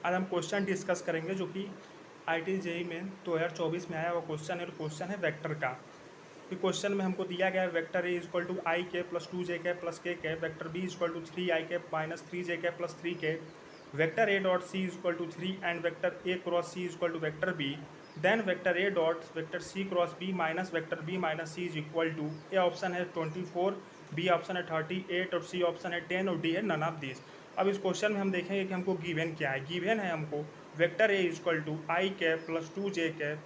आज हम question discuss करेंगे जो कि IIT JEE में 2024 में आया हुआ क्वेश्चन है और क्वेश्चन है वेक्टर का। कि क्वेश्चन में हमको दिया गया है vector A equal to I cap plus 2j cap plus K cap, vector B equal to 3i cap minus 3j cap plus 3 cap, vector A dot C equal to 3 and vector A cross C equal to vector B, then vector A dot vector C cross B minus vector B minus C is equal to, A option है 24, B option है 38 और C option है 10 और D है none of this. अब इस question में हम देखेंगे कि हमको गिवन क्या है। गिवन है हमको vector A equal to I cap plus 2j cap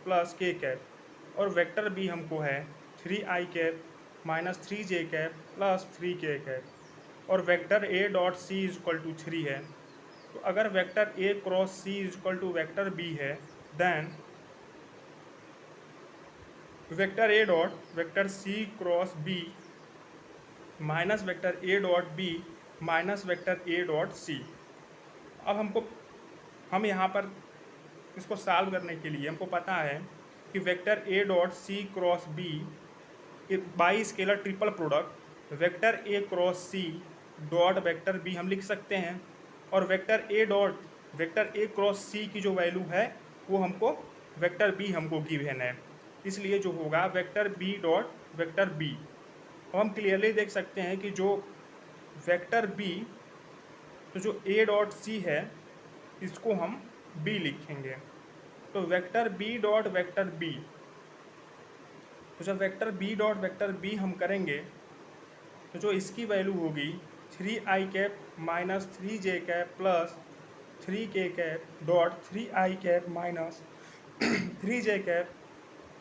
plus K cap और वेक्टर बी हमको है 3i cap minus 3j cap plus 3k cap और vector A dot C equal to 3 है। तो अगर vector A cross C equal to vector B है, then vector A dot vector C cross B minus vector A dot B minus vector A dot C. अब हम यहाँ पर इसको solve करने के लिए हमको पता है कि vector A dot C cross B by scalar triple product vector A cross C dot vector B हम लिख सकते हैं और वेक्टर ए क्रॉस सी की जो वैल्यू है वो हमको वेक्टर बी हमको गिवन है, इसलिए जो होगा vector B dot vector B. अब हम क्लियरली देख सकते हैं कि जो वेक्टर बी तो जो ए डॉट सी है इसको हम बी लिखेंगे। तो vector B dot vector B, तो जब vector B dot vector B हम करेंगे तो जो इसकी वैल्यू होगी 3i cap minus 3j cap plus 3k cap dot 3i cap minus 3j cap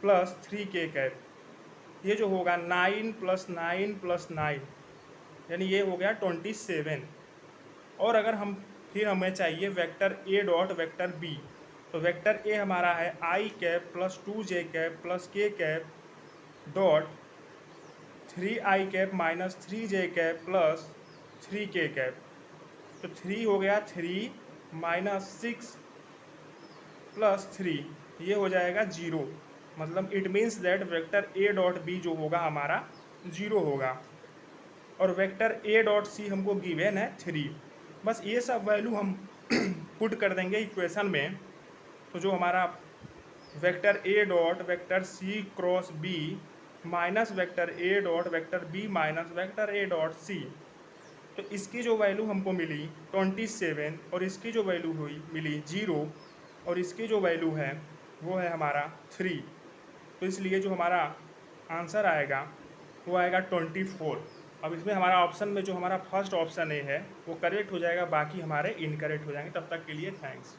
plus 3k cap, ये जो होगा 9 प्लस 9 प्लस 9 यानी ये हो गया 27। और अगर फिर हमें चाहिए vector A dot vector B, तो वेक्टर ए हमारा है I cap plus 2j cap plus K cap dot 3i cap minus 3j cap plus 3k cap. तो 3 हो गया 3 माइनस 6 प्लस 3, ये हो जाएगा 0। मतलब it means that vector A dot B जो होगा हमारा 0 होगा और वेक्टर ए डॉट सी हमको गिवन है 3। बस ये सब वैल्यू हम पुट कर देंगे इक्वेशन में। तो जो हमारा vector A dot vector C cross B minus vector A dot vector B minus vector A dot C, तो इसकी जो वैल्यू हमको मिली 27 और इसकी जो वैल्यू मिली 0 और इसकी जो वैल्यू है वो है हमारा 3। तो इसलिए जो हमारा आंसर आएगा वो आएगा 24। अब इसमें हमारा ऑप्शन में जो हमारा फर्स्ट ऑप्शन ए है वो करेक्ट हो जाएगा, बाकी हमारे इनकरेक्ट हो जाएंगे। तब तक के लिए थैंक्स।